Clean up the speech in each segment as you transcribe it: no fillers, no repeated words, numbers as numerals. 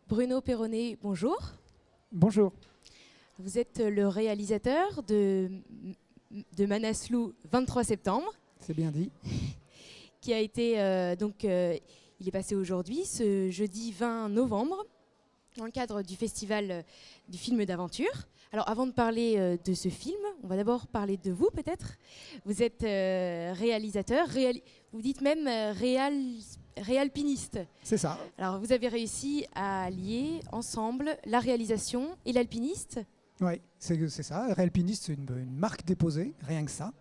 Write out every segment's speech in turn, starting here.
Bruno Perronnet, bonjour. Bonjour. Vous êtes le réalisateur de Manaslu 23 septembre. C'est bien dit. Qui a été, il est passé aujourd'hui, ce jeudi 20 novembre, dans le cadre du festival du film d'aventure. Alors avant de parler de ce film, on va d'abord parler de vous peut-être. Vous êtes réalisateur, vous dites même réalpiniste. C'est ça. Alors vous avez réussi à allier ensemble la réalisation et l'alpiniste. Oui, c'est ça. Réalpiniste, c'est une marque déposée, rien que ça.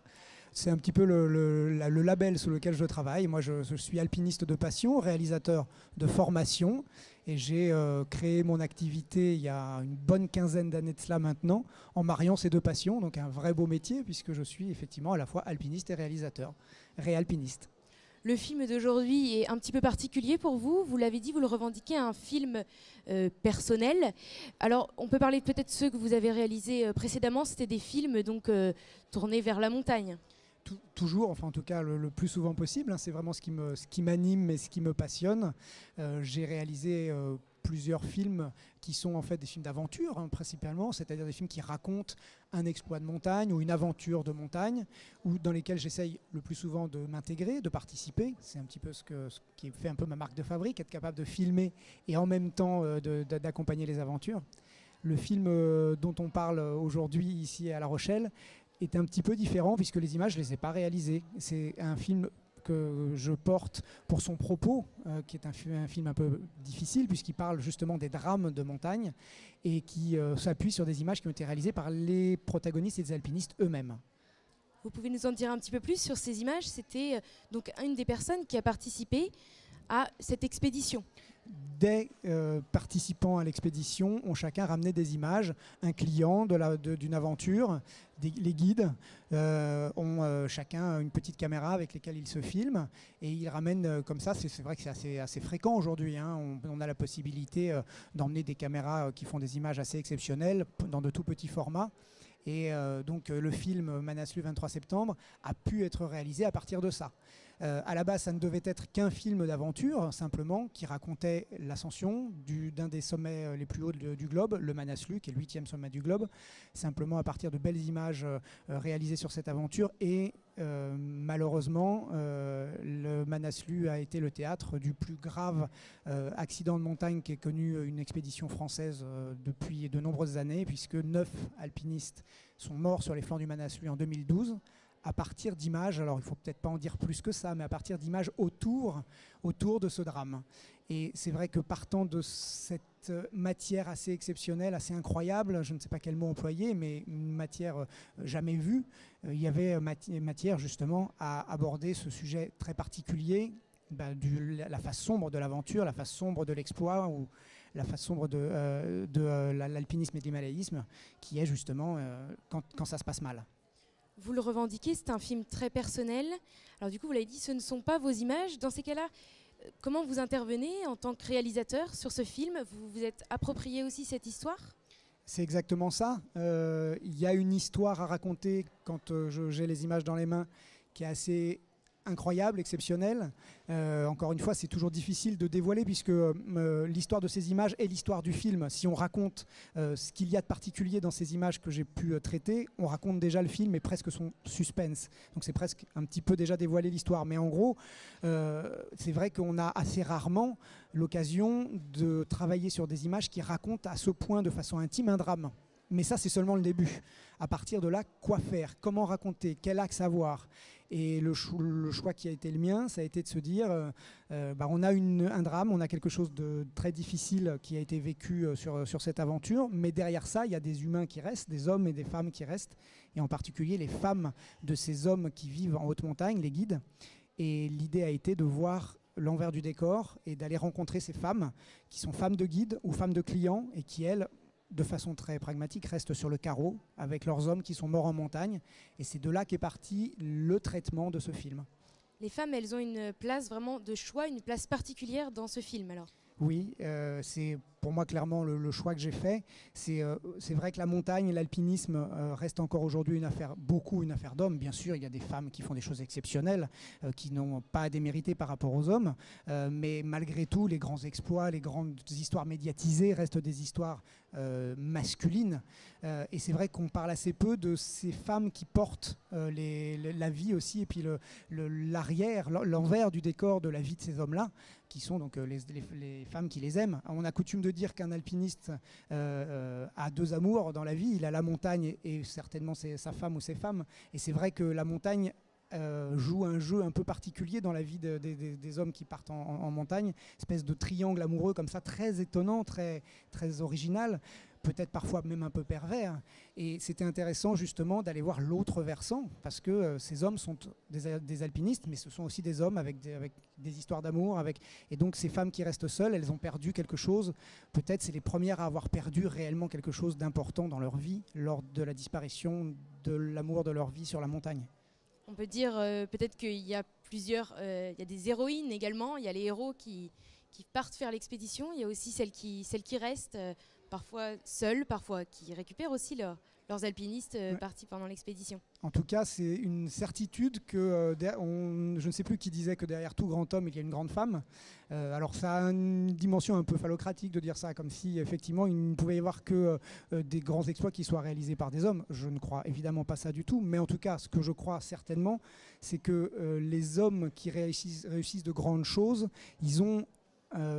C'est un petit peu le label sous lequel je travaille. Moi, je suis alpiniste de passion, réalisateur de formation. Et j'ai créé mon activité il y a une bonne quinzaine d'années de cela maintenant, en mariant ces deux passions. Donc un vrai beau métier, puisque je suis effectivement à la fois alpiniste et réalisateur. Réalpiniste. Le film d'aujourd'hui est un petit peu particulier pour vous. Vous l'avez dit, vous le revendiquez un film personnel. Alors, on peut parler peut-être de ceux que vous avez réalisés précédemment. C'était des films donc tournés vers la montagne. Toujours, enfin en tout cas le plus souvent possible. C'est vraiment ce qui m'anime et ce qui me passionne. J'ai réalisé plusieurs films qui sont en fait des films d'aventure principalement, c'est-à-dire des films qui racontent un exploit de montagne ou une aventure de montagne, ou dans lesquels j'essaye le plus souvent de m'intégrer, de participer. C'est un petit peu ce qui fait un peu ma marque de fabrique, être capable de filmer et en même temps d'accompagner les aventures. Le film dont on parle aujourd'hui ici à La Rochelle est un petit peu différent puisque les images, je ne les ai pas réalisées. C'est un film que je porte pour son propos, qui est un film un peu difficile puisqu'il parle justement des drames de montagne et qui s'appuie sur des images qui ont été réalisées par les protagonistes et les alpinistes eux-mêmes. Vous pouvez nous en dire un petit peu plus sur ces images? C'était donc une des personnes qui a participé à cette expédition. Des participants à l'expédition ont chacun ramené des images. Un client d'une aventure, les guides ont chacun une petite caméra avec laquelle ils se filment et ils ramènent comme ça. C'est vrai que c'est assez fréquent aujourd'hui. On a la possibilité d'emmener des caméras qui font des images assez exceptionnelles dans de tout petits formats. Et donc le film Manaslu 23 septembre a pu être réalisé à partir de ça. À la base, ça ne devait être qu'un film d'aventure, simplement, qui racontait l'ascension d'un des sommets les plus hauts du globe, le Manaslu, qui est le 8e sommet du globe, simplement à partir de belles images réalisées sur cette aventure. Et malheureusement, le Manaslu a été le théâtre du plus grave accident de montagne qu'ait connu une expédition française depuis de nombreuses années, puisque 9 alpinistes sont morts sur les flancs du Manaslu en 2012. À partir d'images, alors il ne faut peut-être pas en dire plus que ça, mais à partir d'images autour de ce drame. Et c'est vrai que partant de cette matière assez exceptionnelle, assez incroyable, je ne sais pas quel mot employer, mais une matière jamais vue, il y avait matière justement à aborder ce sujet très particulier, la face sombre de l'aventure, la face sombre de l'exploit, ou la face sombre de l'alpinisme et de l'himalayisme, qui est justement quand ça se passe mal. Vous le revendiquez, c'est un film très personnel. Alors du coup, vous l'avez dit, ce ne sont pas vos images. Dans ces cas-là, comment vous intervenez en tant que réalisateur sur ce film? Vous vous êtes approprié aussi cette histoire? C'est exactement ça. Il y a une histoire à raconter quand j'ai les images dans les mains qui est assez incroyable, exceptionnel. Encore une fois, c'est toujours difficile de dévoiler puisque l'histoire de ces images est l'histoire du film. Si on raconte ce qu'il y a de particulier dans ces images que j'ai pu traiter, on raconte déjà le film et presque son suspense. Donc c'est presque un petit peu déjà dévoiler l'histoire. Mais en gros, c'est vrai qu'on a assez rarement l'occasion de travailler sur des images qui racontent à ce point de façon intime un drame. Mais ça, c'est seulement le début. À partir de là, quoi faire? Comment raconter? Quel axe avoir? Et le choix qui a été le mien, ça a été de se dire, on a un drame, on a quelque chose de très difficile qui a été vécu sur cette aventure, mais derrière ça, il y a des humains qui restent, des hommes et des femmes qui restent, et en particulier les femmes de ces hommes qui vivent en haute montagne, les guides. Et l'idée a été de voir l'envers du décor et d'aller rencontrer ces femmes qui sont femmes de guides ou femmes de clients et qui, elles, de façon très pragmatique, restent sur le carreau avec leurs hommes qui sont morts en montagne. Et c'est de là qu'est parti le traitement de ce film. Les femmes, elles ont une place vraiment de choix, une place particulière dans ce film alors? Oui, c'est pour moi clairement le choix que j'ai fait. C'est vrai que la montagne et l'alpinisme restent encore aujourd'hui une affaire d'hommes. Bien sûr, il y a des femmes qui font des choses exceptionnelles, qui n'ont pas à démériter par rapport aux hommes. Mais malgré tout, les grands exploits, les grandes histoires médiatisées restent des histoires masculines. Et c'est vrai qu'on parle assez peu de ces femmes qui portent la vie aussi, et puis l'arrière, l'envers du décor de la vie de ces hommes-là, qui sont donc les femmes qui les aiment. On a coutume de dire qu'un alpiniste a deux amours dans la vie. Il a la montagne et certainement sa femme ou ses femmes. Et c'est vrai que la montagne joue un jeu un peu particulier dans la vie des hommes qui partent en montagne, espèce de triangle amoureux comme ça, très étonnant, très, très original, peut-être parfois même un peu pervers. Et c'était intéressant justement d'aller voir l'autre versant, parce que ces hommes sont des alpinistes, mais ce sont aussi des hommes avec des histoires d'amour. Et donc ces femmes qui restent seules, elles ont perdu quelque chose. Peut-être c'est les premières à avoir perdu réellement quelque chose d'important dans leur vie lors de la disparition de l'amour de leur vie sur la montagne. On peut dire peut-être qu'il y a il y a des héroïnes également, il y a les héros qui partent faire l'expédition, il y a aussi celles qui restent, parfois seules, parfois qui récupèrent aussi leurs alpinistes partis pendant l'expédition. En tout cas, c'est une certitude que, je ne sais plus qui disait que derrière tout grand homme, il y a une grande femme. Alors ça a une dimension un peu phallocratique de dire ça, comme si effectivement il ne pouvait y avoir que des grands exploits qui soient réalisés par des hommes. Je ne crois évidemment pas ça du tout, mais en tout cas, ce que je crois certainement, c'est que les hommes qui réussissent de grandes choses, ils ont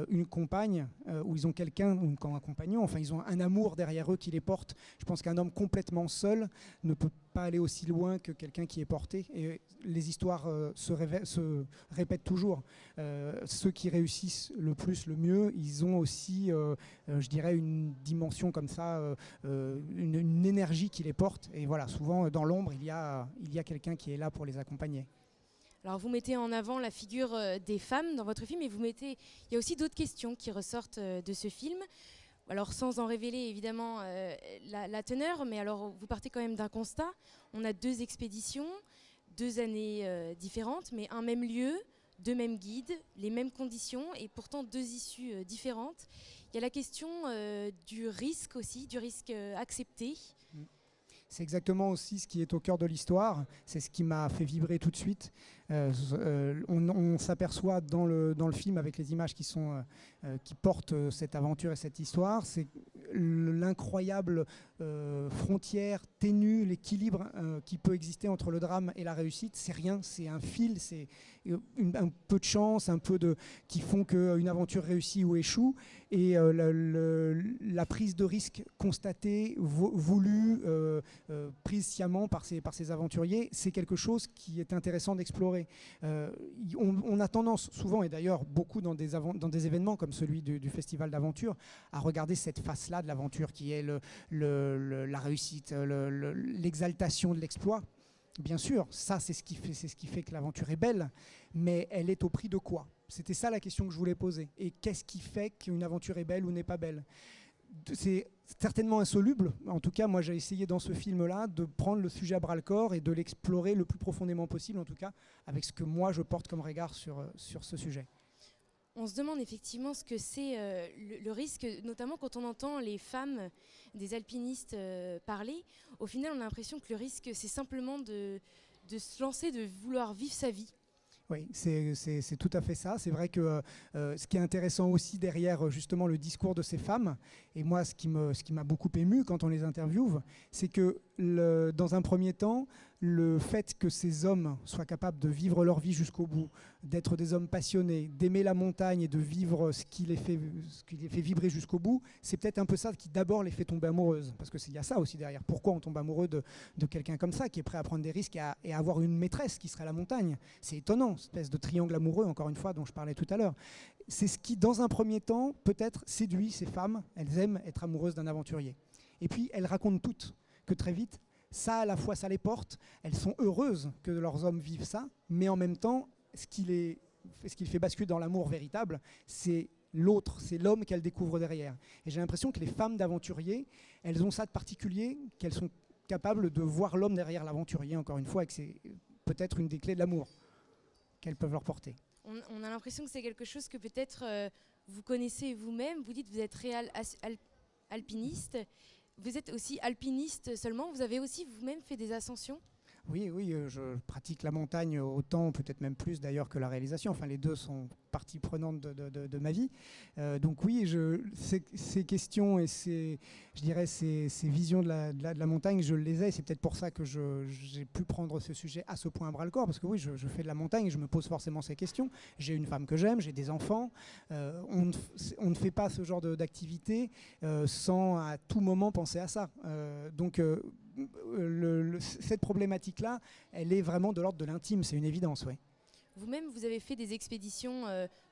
une compagne ou ils ont quelqu'un ou un compagnon, enfin ils ont un amour derrière eux qui les porte. Je pense qu'un homme complètement seul ne peut pas aller aussi loin que quelqu'un qui est porté, et les histoires se répètent toujours. Ceux qui réussissent le plus, le mieux, ils ont aussi je dirais une dimension comme ça, une énergie qui les porte, et voilà, souvent dans l'ombre il y a quelqu'un qui est là pour les accompagner. Alors vous mettez en avant la figure des femmes dans votre film, et il y a aussi d'autres questions qui ressortent de ce film. Alors sans en révéler évidemment la teneur, mais alors vous partez quand même d'un constat. On a deux expéditions, 2 années différentes, mais un même lieu, 2 mêmes guides, les mêmes conditions, et pourtant 2 issues différentes. Il y a la question du risque aussi, du risque accepté. C'est exactement aussi ce qui est au cœur de l'histoire, c'est ce qui m'a fait vibrer tout de suite. On s'aperçoit dans le film, avec les images qui portent cette aventure et cette histoire, c'est l'incroyable frontière ténue, l'équilibre qui peut exister entre le drame et la réussite. C'est rien, c'est un fil, c'est un peu de chance, qui font qu'une aventure réussit ou échoue. Et la prise de risque constatée, voulue, prise sciemment par ces aventuriers, c'est quelque chose qui est intéressant d'explorer. On a tendance souvent, et d'ailleurs beaucoup dans des événements comme celui du festival d'aventure, à regarder cette face-là de l'aventure qui est la réussite, l'exaltation de l'exploit. Bien sûr, ça c'est ce qui fait que l'aventure est belle, mais elle est au prix de quoi? C'était ça la question que je voulais poser. Et qu'est-ce qui fait qu'une aventure est belle ou n'est pas belle? C'est certainement insoluble. En tout cas, moi j'ai essayé dans ce film-là de prendre le sujet à bras-le-corps et de l'explorer le plus profondément possible, en tout cas avec ce que moi je porte comme regard sur ce sujet. On se demande effectivement ce que c'est le risque, notamment quand on entend les femmes des alpinistes parler. Au final, on a l'impression que le risque, c'est simplement de se lancer, de vouloir vivre sa vie. Oui, c'est tout à fait ça. C'est vrai que ce qui est intéressant aussi derrière justement le discours de ces femmes, et moi ce qui m'a beaucoup ému quand on les interviewe, c'est que dans un premier temps, le fait que ces hommes soient capables de vivre leur vie jusqu'au bout, d'être des hommes passionnés, d'aimer la montagne et de vivre ce qui les fait vibrer jusqu'au bout, c'est peut-être un peu ça qui d'abord les fait tomber amoureuses. Parce qu'il y a ça aussi derrière. Pourquoi on tombe amoureux de quelqu'un comme ça, qui est prêt à prendre des risques et à avoir une maîtresse qui serait la montagne? C'est étonnant, cette espèce de triangle amoureux, encore une fois, dont je parlais tout à l'heure. C'est ce qui, dans un premier temps, peut-être séduit ces femmes. Elles aiment être amoureuses d'un aventurier. Et puis, elles racontent toutes que très vite, ça, à la fois, ça les porte. Elles sont heureuses que leurs hommes vivent ça, mais en même temps, ce qui les fait basculer dans l'amour véritable, c'est l'autre, c'est l'homme qu'elles découvrent derrière. Et j'ai l'impression que les femmes d'aventuriers, elles ont ça de particulier, qu'elles sont capables de voir l'homme derrière l'aventurier, encore une fois, et que c'est peut-être une des clés de l'amour qu'elles peuvent leur porter. On a l'impression que c'est quelque chose que peut-être vous connaissez vous-même, vous dites que vous êtes alpiniste. Vous êtes aussi alpiniste seulement, vous avez aussi vous-même fait des ascensions? Oui, oui, je pratique la montagne autant, peut-être même plus d'ailleurs que la réalisation. Enfin, les deux sont partie prenante de ma vie. Donc oui, ces questions et je dirais ces visions de la montagne, je les ai. C'est peut-être pour ça que j'ai pu prendre ce sujet à ce point à bras-le-corps, parce que oui, je fais de la montagne et je me pose forcément ces questions. J'ai une femme que j'aime, j'ai des enfants. On ne fait pas ce genre d'activité sans à tout moment penser à ça. Donc cette problématique-là, elle est vraiment de l'ordre de l'intime, c'est une évidence, oui. Vous-même, vous avez fait des expéditions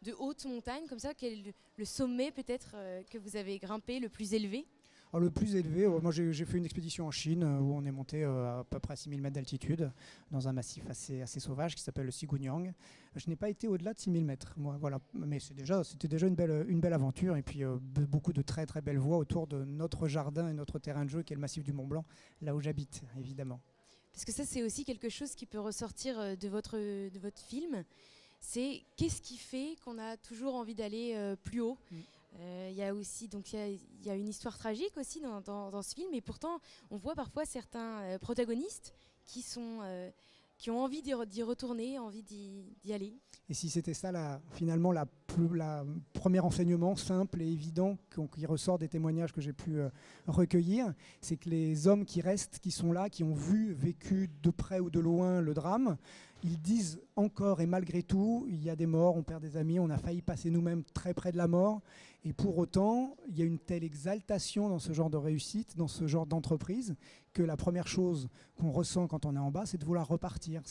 de haute montagne, comme ça. Quel est le sommet peut-être que vous avez grimpé, le plus élevé? Alors, le plus élevé, moi j'ai fait une expédition en Chine où on est monté à peu près à 6000 mètres d'altitude dans un massif assez sauvage qui s'appelle le Xigunyang. Je n'ai pas été au-delà de 6000 mètres, moi, voilà. Mais c'était déjà une belle aventure et puis beaucoup de très très belles voies autour de notre jardin et notre terrain de jeu qui est le massif du Mont Blanc, là où j'habite évidemment. Parce que ça, c'est aussi quelque chose qui peut ressortir de votre film. C'est qu'est-ce qui fait qu'on a toujours envie d'aller plus haut. Il y a aussi il y a une histoire tragique aussi dans ce film, et pourtant on voit parfois certains protagonistes qui ont envie d'y retourner, envie d'y aller. Et si c'était ça, finalement, la premier enseignement simple et évident qui ressort des témoignages que j'ai pu recueillir, c'est que les hommes qui restent, qui sont là, qui ont vécu de près ou de loin le drame, ils disent encore et malgré tout, il y a des morts, on perd des amis, on a failli passer nous-mêmes très près de la mort. Et pour autant, il y a une telle exaltation dans ce genre de réussite, dans ce genre d'entreprise, que la première chose qu'on ressent quand on est en bas, c'est de vouloir repartir.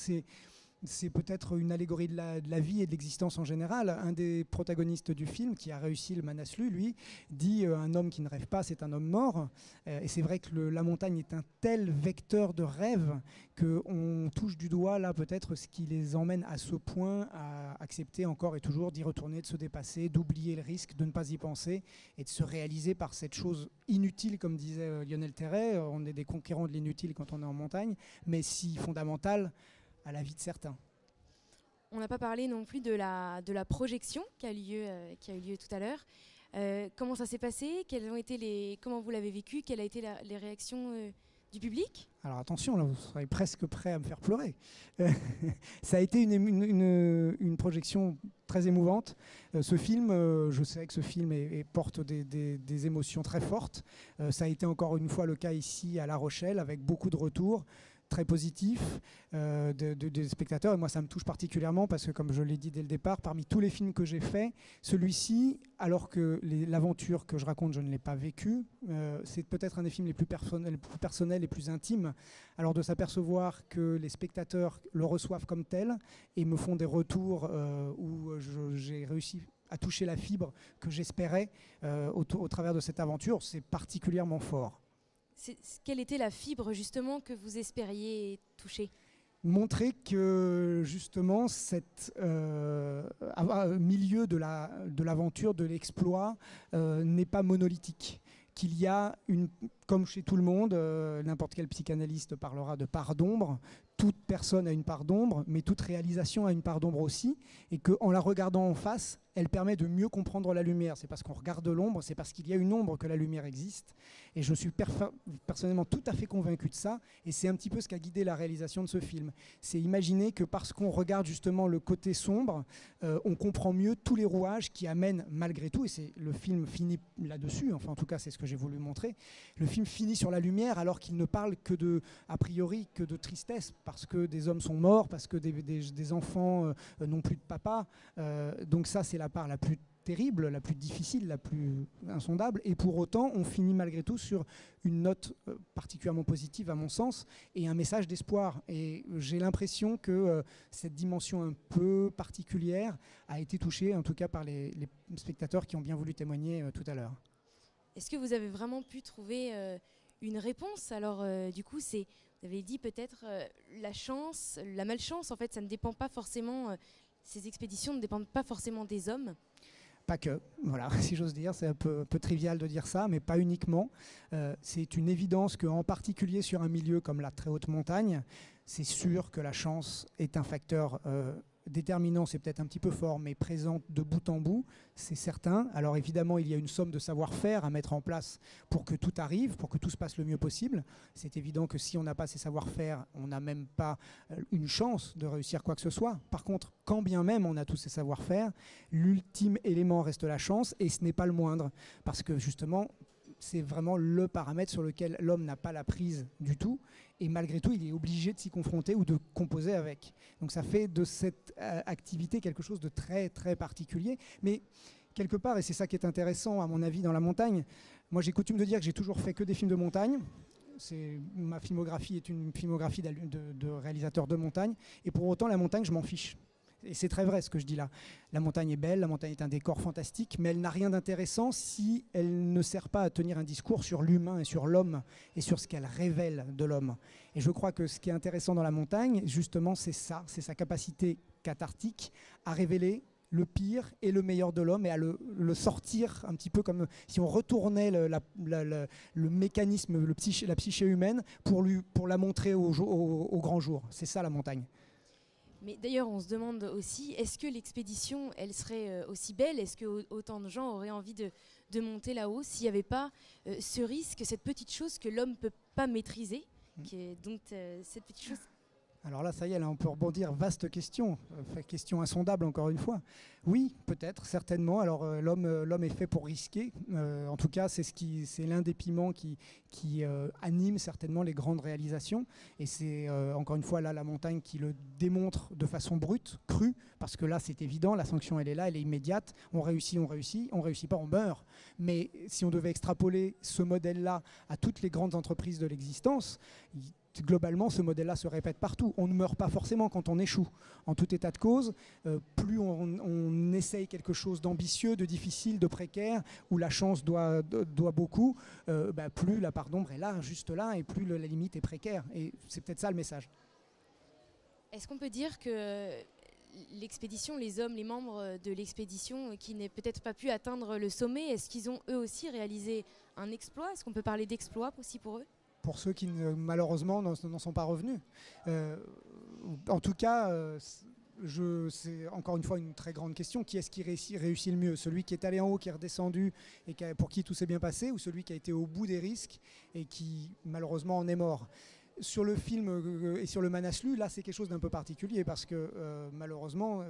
C'est peut-être une allégorie de la vie et de l'existence en général. Un des protagonistes du film, qui a réussi le Manaslu, lui, dit un homme qui ne rêve pas, c'est un homme mort. Et c'est vrai que la montagne est un tel vecteur de rêve qu'on touche du doigt, là, peut-être ce qui les emmène à ce point à accepter encore et toujours d'y retourner, de se dépasser, d'oublier le risque, de ne pas y penser et de se réaliser par cette chose inutile, comme disait Lionel Terray. On est des conquérants de l'inutile quand on est en montagne, mais si fondamentale à la vie de certains. On n'a pas parlé non plus de la projection qui a eu lieu tout à l'heure. Comment ça s'est passé? Comment vous l'avez vécu? Quelles ont été les réactions du public? Alors attention, là, vous serez presque prêt à me faire pleurer. Ça a été une projection très émouvante. Ce film, je sais que ce film porte des émotions très fortes. Ça a été encore une fois le cas ici à La Rochelle, avec beaucoup de retours très positif des spectateurs, et moi ça me touche particulièrement parce que, comme je l'ai dit dès le départ, parmi tous les films que j'ai faits, celui-ci, alors que l'aventure que je raconte, je ne l'ai pas vécue, c'est peut-être un des films les plus personnels et plus intimes. Alors de s'apercevoir que les spectateurs le reçoivent comme tel et me font des retours où j'ai réussi à toucher la fibre que j'espérais au travers de cette aventure, c'est particulièrement fort. Quelle était la fibre justement que vous espériez toucher? Montrer que justement milieu de l'aventure, de l'exploit, n'est pas monolithique. Qu'il y a comme chez tout le monde, n'importe quel psychanalyste parlera de part d'ombre. Toute personne a une part d'ombre, mais toute réalisation a une part d'ombre aussi, et qu'en la regardant en face, elle permet de mieux comprendre la lumière. C'est parce qu'on regarde l'ombre, c'est parce qu'il y a une ombre que la lumière existe. Et je suis personnellement tout à fait convaincu de ça, et c'est un petit peu ce qui a guidé la réalisation de ce film. C'est imaginer que parce qu'on regarde justement le côté sombre, on comprend mieux tous les rouages qui amènent malgré tout, et le film finit là-dessus, enfin en tout cas c'est ce que j'ai voulu montrer, le film finit sur la lumière alors qu'il ne parle a priori que de tristesse, parce que des hommes sont morts, parce que des enfants n'ont plus de papa. Donc ça, c'est la part la plus terrible, la plus difficile, la plus insondable. Et pour autant, on finit malgré tout sur une note particulièrement positive, à mon sens, et un message d'espoir. Et j'ai l'impression que cette dimension un peu particulière a été touchée, en tout cas par les spectateurs qui ont bien voulu témoigner tout à l'heure. Est-ce que vous avez vraiment pu trouver une réponse? Alors, du coup, vous avez dit peut-être la chance, la malchance, en fait, ça ne dépend pas forcément, ces expéditions ne dépendent pas forcément des hommes. Pas que, voilà, si j'ose dire, c'est un peu trivial de dire ça, mais pas uniquement. C'est une évidence qu'en particulier sur un milieu comme la très haute montagne, c'est sûr que la chance est un facteur déterminant, c'est peut-être un petit peu fort, mais présente de bout en bout, c'est certain. Alors évidemment, il y a une somme de savoir-faire à mettre en place pour que tout arrive, pour que tout se passe le mieux possible. C'est évident que si on n'a pas ces savoir-faire, on n'a même pas une chance de réussir quoi que ce soit. Par contre, quand bien même on a tous ces savoir-faire, l'ultime élément reste la chance, et ce n'est pas le moindre, parce que justement, c'est vraiment le paramètre sur lequel l'homme n'a pas la prise du tout, et malgré tout, il est obligé de s'y confronter ou de composer avec. Donc ça fait de cette activité quelque chose de très très particulier, mais quelque part, et c'est ça qui est intéressant à mon avis dans la montagne, moi j'ai coutume de dire que j'ai toujours fait que des films de montagne. Ma filmographie est une filmographie de réalisateur de montagne, et pour autant la montagne je m'en fiche. Et c'est très vrai ce que je dis là. La montagne est belle, la montagne est un décor fantastique, mais elle n'a rien d'intéressant si elle ne sert pas à tenir un discours sur l'humain et sur l'homme et sur ce qu'elle révèle de l'homme. Et je crois que ce qui est intéressant dans la montagne, justement, c'est ça, c'est sa capacité cathartique à révéler le pire et le meilleur de l'homme, et à le sortir un petit peu comme si on retournait le mécanisme, la psyché humaine pour la montrer au grand jour. C'est ça la montagne. Mais d'ailleurs, on se demande aussi, est-ce que l'expédition, elle serait aussi belle? Est-ce que autant de gens auraient envie de monter là-haut s'il n'y avait pas ce risque, cette petite chose que l'homme ne peut pas maîtriser, qui est donc cette petite chose. Alors là, ça y est, là, on peut rebondir. Vaste question, question insondable encore une fois. Oui, peut-être, certainement. Alors l'homme est fait pour risquer. En tout cas, c'est l'un des piments qui anime certainement les grandes réalisations. Et c'est encore une fois là la montagne qui le démontre de façon brute, crue, parce que là c'est évident, la sanction elle est là, elle est immédiate. On réussit, on réussit pas, on meurt. Mais si on devait extrapoler ce modèle-là à toutes les grandes entreprises de l'existence, globalement, ce modèle-là se répète partout. On ne meurt pas forcément quand on échoue. En tout état de cause, plus on essaye quelque chose d'ambitieux, de difficile, de précaire, où la chance doit beaucoup, plus la part d'ombre est là, juste là, et plus la limite est précaire. Et c'est peut-être ça le message. Est-ce qu'on peut dire que l'expédition, les hommes, les membres de l'expédition qui n'aient peut-être pas pu atteindre le sommet, est-ce qu'ils ont eux aussi réalisé un exploit? Est-ce qu'on peut parler d'exploit aussi pour eux? Pour ceux qui malheureusement n'en sont pas revenus. En tout cas, c'est encore une fois une très grande question. Qui est-ce qui réussit le mieux? Celui qui est allé en haut, qui est redescendu et pour qui tout s'est bien passé, ou celui qui a été au bout des risques et qui malheureusement en est mort? Sur le film et sur le Manaslu, là c'est quelque chose d'un peu particulier parce que malheureusement,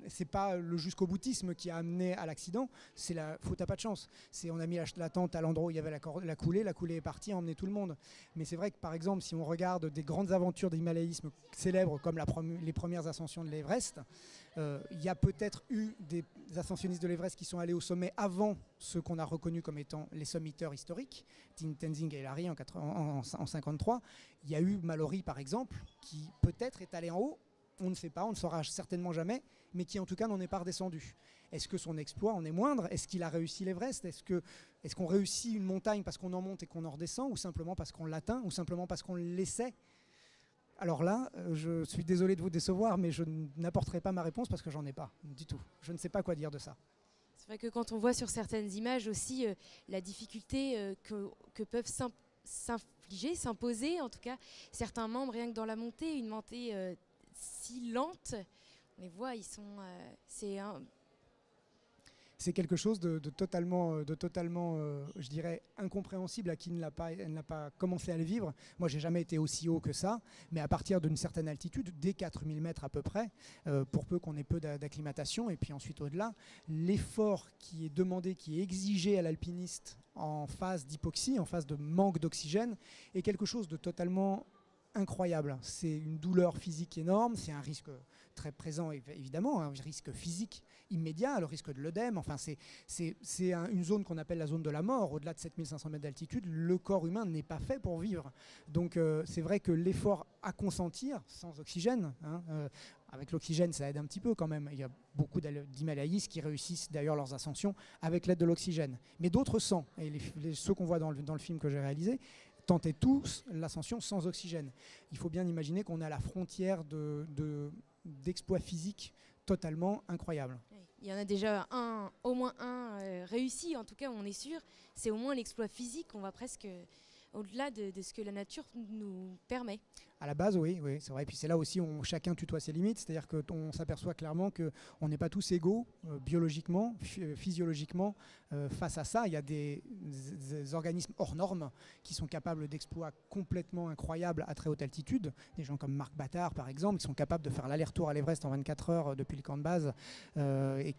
c'est pas le jusqu'au boutisme qui a amené à l'accident, c'est la faute à pas de chance. On a mis la tente à l'endroit où il y avait la coulée est partie, a emmené tout le monde. Mais c'est vrai que par exemple, si on regarde des grandes aventures d'himalayisme célèbres comme les premières ascensions de l'Everest, il y a peut-être eu des ascensionnistes de l'Everest qui sont allés au sommet avant ceux qu'on a reconnus comme étant les sommiteurs historiques, Tenzing et Hillary en 1953. Il y a eu Mallory par exemple, qui peut-être est allé en haut, on ne sait pas, on ne saura certainement jamais, mais qui en tout cas n'en est pas redescendu. Est-ce que son exploit en est moindre? Est-ce qu'il a réussi l'Everest? Est-ce qu'on réussit une montagne parce qu'on en monte et qu'on en redescend, ou simplement parce qu'on l'atteint, ou simplement parce qu'on l'essaie? Alors là, je suis désolé de vous décevoir, mais je n'apporterai pas ma réponse parce que j'en ai pas du tout. Je ne sais pas quoi dire de ça. C'est vrai que quand on voit sur certaines images aussi la difficulté que peuvent s'imposer, en tout cas certains membres, rien que dans la montée, une montée si lente, on les voit, c'est quelque chose de totalement, je dirais, incompréhensible à qui n'a pas commencé à le vivre. Moi, j'ai jamais été aussi haut que ça, mais à partir d'une certaine altitude, dès 4000 mètres à peu près, pour peu qu'on ait peu d'acclimatation, et puis ensuite au-delà, l'effort qui est demandé, qui est exigé à l'alpiniste en phase d'hypoxie, en phase de manque d'oxygène, est quelque chose de totalement incroyable. C'est une douleur physique énorme, c'est un risque très présent évidemment, un risque physique immédiat, le risque de l'œdème. Enfin, c'est une zone qu'on appelle la zone de la mort. Au-delà de 7500 mètres d'altitude, le corps humain n'est pas fait pour vivre. Donc c'est vrai que l'effort à consentir sans oxygène, avec l'oxygène ça aide un petit peu quand même. Il y a beaucoup d'himalayistes qui réussissent d'ailleurs leurs ascensions avec l'aide de l'oxygène. Mais d'autres sans. Et ceux qu'on voit dans le film que j'ai réalisé tentaient tous l'ascension sans oxygène. Il faut bien imaginer qu'on est à la frontière d'exploits physiques totalement incroyables. Il y en a déjà au moins un réussi, en tout cas on est sûr. C'est au moins l'exploit physique, on va presque au-delà de ce que la nature nous permet. À la base, oui, oui, c'est vrai. Et puis c'est là aussi où chacun tutoie ses limites, c'est-à-dire qu'on s'aperçoit clairement qu'on n'est pas tous égaux biologiquement, physiologiquement face à ça. Il y a des organismes hors normes qui sont capables d'exploits complètement incroyables à très haute altitude. Des gens comme Marc Battard, par exemple, qui sont capables de faire l'aller-retour à l'Everest en 24 heures depuis le camp de base et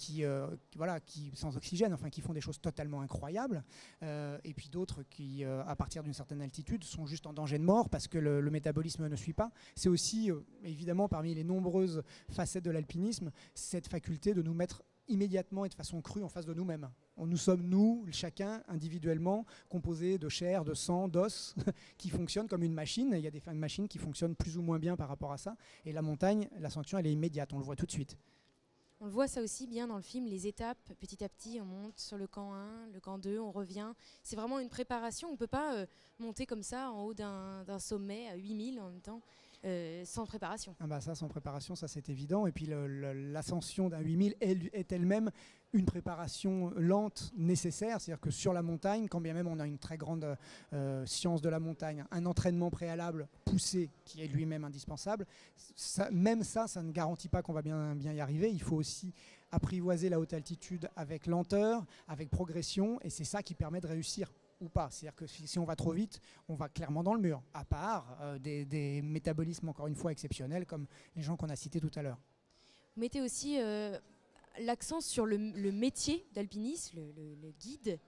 voilà, qui sans oxygène, enfin, qui font des choses totalement incroyables. Et puis d'autres qui, à partir d'une certaine altitude, sont juste en danger de mort parce que le métabolisme ne suit pas. C'est aussi, évidemment, parmi les nombreuses facettes de l'alpinisme, cette faculté de nous mettre immédiatement et de façon crue en face de nous-mêmes. Nous sommes, nous, chacun, individuellement, composés de chair, de sang, d'os, qui fonctionnent comme une machine. Il y a des machines qui fonctionnent plus ou moins bien par rapport à ça. Et la montagne, l'ascension, elle est immédiate, on le voit tout de suite. On le voit ça aussi bien dans le film, les étapes, petit à petit, on monte sur le camp 1, le camp 2, on revient. C'est vraiment une préparation, on ne peut pas monter comme ça en haut d'un sommet à 8000 en même temps, sans préparation. Ah bah ça, sans préparation, ça c'est évident. Et puis l'ascension d'un 8000 est elle-même une préparation lente nécessaire. C'est-à-dire que sur la montagne, quand bien même on a une très grande science de la montagne, un entraînement préalable poussé qui est lui-même indispensable, même ça ne garantit pas qu'on va bien y arriver. Il faut aussi apprivoiser la haute altitude avec lenteur, avec progression, et c'est ça qui permet de réussir ou pas. C'est-à-dire que si on va trop vite, on va clairement dans le mur, à part des métabolismes encore une fois exceptionnels comme les gens qu'on a cités tout à l'heure. Vous mettez aussi l'accent sur le métier d'alpiniste, le guide.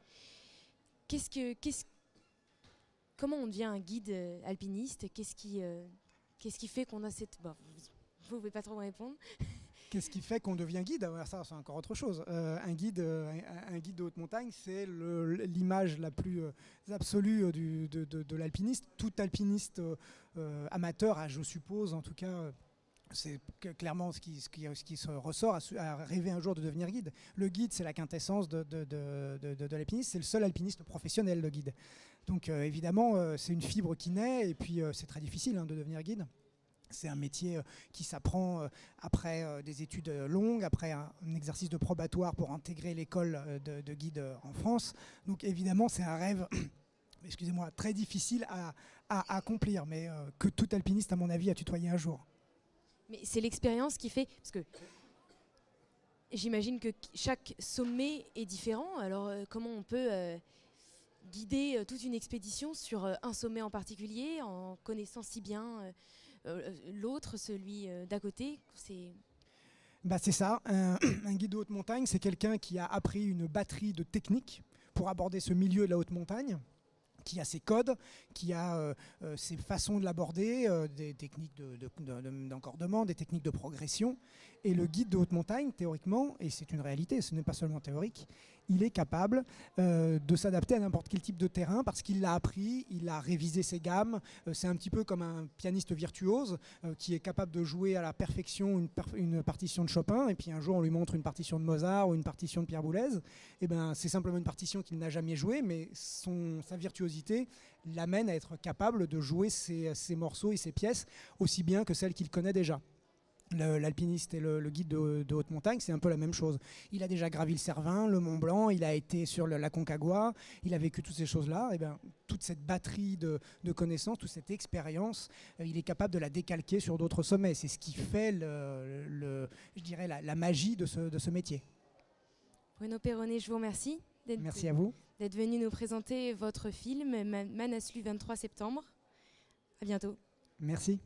Comment on devient un guide alpiniste? Qu'est-ce qui fait qu'on a cette... Bon, vous ne pouvez pas trop me répondre. Qu'est-ce qui fait qu'on devient guide? Alors ça, c'est encore autre chose. Un guide de haute montagne, c'est l'image la plus absolue de l'alpiniste. Tout alpiniste amateur, je suppose, en tout cas, c'est clairement ce qui se ressort à rêver un jour de devenir guide. Le guide, c'est la quintessence de l'alpiniste. C'est le seul alpiniste professionnel, le guide. Donc évidemment, c'est une fibre qui naît, et puis c'est très difficile de devenir guide. C'est un métier qui s'apprend après des études longues, après un exercice de probatoire pour intégrer l'école de guide en France. Donc évidemment, c'est un rêve excusez-moi, très difficile à accomplir, mais que tout alpiniste, à mon avis, a tutoyé un jour. Mais c'est l'expérience qui fait... Parce que j'imagine que chaque sommet est différent. Alors comment on peut guider toute une expédition sur un sommet en particulier en connaissant si bien... l'autre, celui d'à côté, c'est... C'est ça, un guide de haute montagne, c'est quelqu'un qui a appris une batterie de techniques pour aborder ce milieu de la haute montagne, qui a ses codes, qui a ses façons de l'aborder, des techniques d'encordement, des techniques de progression. Et le guide de haute montagne, théoriquement, et c'est une réalité, ce n'est pas seulement théorique, il est capable de s'adapter à n'importe quel type de terrain parce qu'il l'a appris, il a révisé ses gammes. C'est un petit peu comme un pianiste virtuose qui est capable de jouer à la perfection une partition de Chopin, et puis un jour on lui montre une partition de Mozart ou une partition de Pierre Boulez. Et c'est simplement une partition qu'il n'a jamais jouée, mais sa virtuosité l'amène à être capable de jouer ses morceaux et ses pièces aussi bien que celles qu'il connaît déjà. L'alpiniste et le guide de haute montagne, c'est un peu la même chose. Il a déjà gravi le Cervin, le Mont Blanc, il a été sur la Concagua, il a vécu toutes ces choses-là. Et toute cette batterie de connaissances, toute cette expérience, il est capable de la décalquer sur d'autres sommets. C'est ce qui fait, je dirais, la magie de ce métier. Bruno Perronnet, je vous remercie. Merci à vous. D'être venu nous présenter votre film Manaslu 23 septembre. À bientôt. Merci.